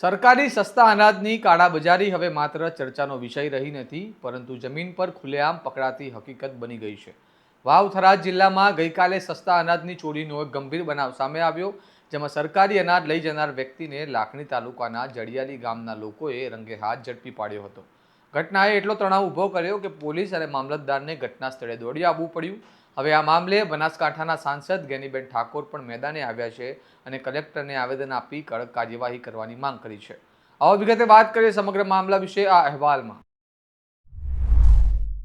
સરકારી સસ્તા અનાજની કાળાબજારી હવે માત્ર ચર્ચાનો વિષય રહી નથી, પરંતુ જમીન પર ખુલ્લેઆમ પકડાતી હકીકત બની ગઈ છે. વાવ થરાદ જિલ્લામાં ગઈકાલે સસ્તા અનાજની ચોરીનો એક ગંભીર બનાવ સામે આવ્યો, જેમાં સરકારી અનાજ લઈ જનાર વ્યક્તિને લાખણી તાલુકાના જડિયાલી ગામના લોકોએ રંગે હાથ ઝડપી પાડ્યો હતો. ઘટનાએ એટલો તણાવ ઊભો કર્યો કે પોલીસ અને મામલતદારને ઘટના સ્થળે દોડી આવવું પડ્યું. હવે આ મામલે બનાસકાંઠાના સાંસદ ગેનીબેન ઠાકોર પણ મેદાને આવ્યા છે અને કલેક્ટરને આવેદન આપી કડક કાર્યવાહી કરવાની માંગ કરી છે. આવો વિગતે વાત કરીએ સમગ્ર મામલા વિશે આ અહેવાલમાં.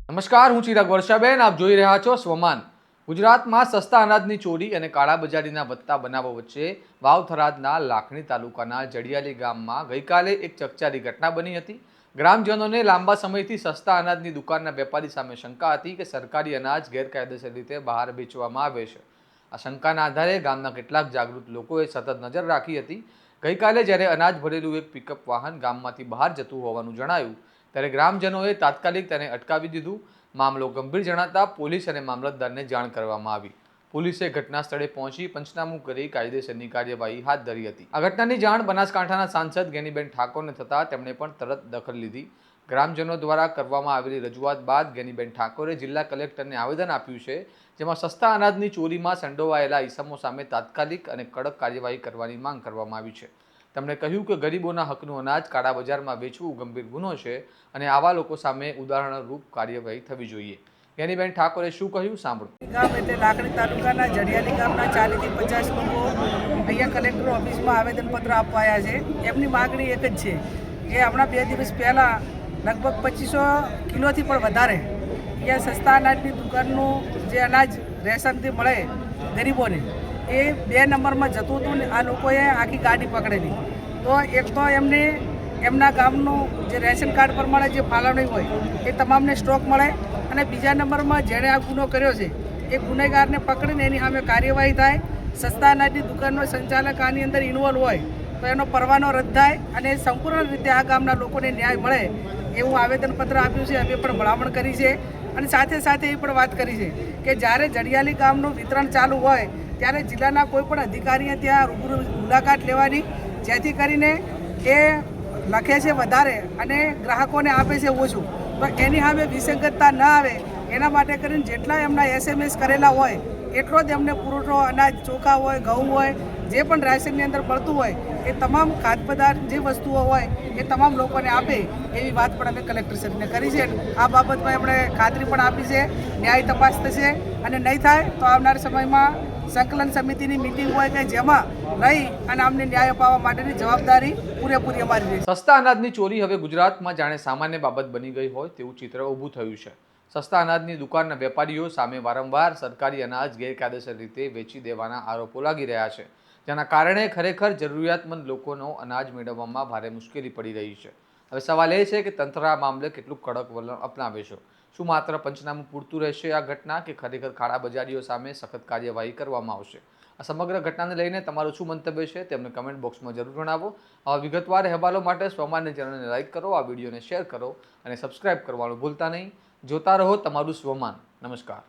નમસ્કાર, હું ચિરાગ વર્ષાબેન, આપ જોઈ રહ્યા છો સ્વમાન. ગુજરાતમાં સસ્તા અનાજની ચોરી અને કાળાબજારીના વધતા બનાવો વચ્ચે વાવ થરાદના લાખણી તાલુકાના જડિયાલી ગામમાં ગઈકાલે એક ચકચારી ઘટના બની હતી. ગ્રામજનોને લાંબા સમયથી સસ્તા અનાજની દુકાનના વેપારી સામે શંકા હતી કે સરકારી અનાજ ગેરકાયદેસર રીતે બહાર વેચવામાં આવે છે. આ શંકાના આધારે ગામના કેટલાક જાગૃત લોકોએ સતત નજર રાખી હતી. ગઈકાલે જ્યારે અનાજ ભરેલું એક પિકઅપ વાહન ગામમાંથી બહાર જતું હોવાનું જણાયું, ત્યારે ગ્રામજનોએ તાત્કાલિક તેને અટકાવી દીધું. મામલો ગંભીર જણાતા પોલીસ અને મામલતદારને જાણ કરવામાં આવી. પોલીસે ઘટના સ્થળે પહોંચી પંચનામું કરી કાયદેસરની કાર્યવાહી હાથ ધરી હતી. આ ઘટનાની જાણ બનાસકાંઠાના સાંસદ ગેનીબેન ઠાકોરને થતાં તેમણે પણ તરત દખલ લીધી. ગ્રામજનો દ્વારા કરવામાં આવેલી રજૂઆત બાદ ગેનીબેન ઠાકોરે જિલ્લા કલેક્ટરને આવેદન આપ્યું છે, જેમાં સસ્તા અનાજની ચોરીમાં સંડોવાયેલા ઇસમો સામે તાત્કાલિક અને કડક કાર્યવાહી કરવાની માંગ કરવામાં આવી છે. તેમણે કહ્યું કે ગરીબોના હકનું અનાજ કાળા બજારમાં વેચવું ગંભીર ગુનો છે અને આવા લોકો સામે ઉદાહરણરૂપ કાર્યવાહી થવી જોઈએ. ગેનીબેન ઠાકોરે શું કહ્યું સાંભળો. ગામ એટલે લાખણી તાલુકાના જડિયાલી ગામના 40 થી 50 લોકો અહીંયા કલેક્ટર ઓફિસમાં આવેદનપત્ર આપવા આવ્યા છે. એમની માગણી એક જ છે કે હમણાં 2 દિવસ પહેલાં લગભગ 2500 કિલોથી પણ વધારે અહીંયા સસ્તા અનાજની દુકાનનું જે અનાજ રેશનથી મળે ગરીબોને એ 2 નંબરમાં જતું હતું ને આ લોકોએ આખી ગાડી પકડેલી. તો એક તો એમને એમના ગામનું જે રેશન કાર્ડ પ્રમાણે જે ફાળવણી હોય એ તમામને સ્ટોક મળે, અને બીજા નંબરમાં જેણે આ ગુનો કર્યો છે એ ગુનેગારને પકડીને એની સામે કાર્યવાહી થાય. સસ્તા અનાજની દુકાનનો સંચાલક આની અંદર ઇન્વોલ્વ હોય તો એનો પરવાનો રદ થાય અને સંપૂર્ણ રીતે આ ગામના લોકોને ન્યાય મળે એવું આવેદનપત્ર આપ્યું છે. અમે પણ ભલામણ કરી છે અને સાથે સાથે એ પણ વાત કરી છે કે જ્યારે જડિયાલી ગામનું વિતરણ ચાલુ હોય ત્યારે જિલ્લાના કોઈ પણ અધિકારીએ ત્યાં રૂબરૂ મુલાકાત લેવાની, જેથી કરીને એ લખે છે વધારે અને ગ્રાહકોને આપે છે ઓછું, તો એની સામે વિસંગતતા ન આવે એના માટે કરીને જેટલા એમના SMS કરેલા હોય એટલો જ એમને પુરવઠો અનાજ, ચોખા હોય, ઘઉં હોય, જે પણ રાશનની અંદર મળતું હોય એ તમામ ખાદ્ય પદાર્થ જે વસ્તુઓ હોય એ તમામ લોકોને આપે એવી વાત પણ અમે કલેક્ટરશ્રીને કરી છે. આ બાબતમાં એમણે ખાતરી પણ આપી છે ન્યાય તપાસ થશે અને નહીં થાય તો આવનાર સમયમાં સંકલન સમિતિની મિટિંગ હોય કે જેમાં રહી અને અમને ન્યાય અપાવવા માટેની જવાબદારી પૂરેપૂરી અમારી રહેશે. સસ્તા અનાજની ચોરી હવે ગુજરાતમાં જાણે સામાન્ય બાબત બની ગઈ હોય તેવું ચિત્ર ઊભું થયું છે. સસ્તા અનાજની દુકાનના વેપારીઓ સામે વારંવાર સરકારી અનાજ ગેરકાયદેસર રીતે વેચી દેવાના આરોપો લાગી રહ્યા છે, જેના કારણે ખરેખર જરૂરિયાતમંદ લોકોનો અનાજ મેળવવામાં ભારે મુશ્કેલી પડી રહી છે. હવે સવાલ એ છે કે તંત્ર આ મામલે કેટલું કડક વલણ અપનાવે છે. શું માત્ર પંચનામું પૂરતું રહેશે આ ઘટના, કે ખરેખર કાળાબજારીઓ સામે સખત કાર્યવાહી કરવામાં આવશે? આ સમગ્ર ઘટનાને લઈને તમારું શું મંતવ્ય છે તેમને કમેન્ટ બોક્સમાં જરૂર જણાવો. આવા વિગતવાર અહેવાલો માટે સ્વમાન્ય ચેનલને લાઇક કરો, આ વિડીયોને શેર કરો અને સબસ્ક્રાઇબ કરવાનું ભૂલતા નહીં. જોતા રહો તમારું સ્વમાન. નમસ્કાર.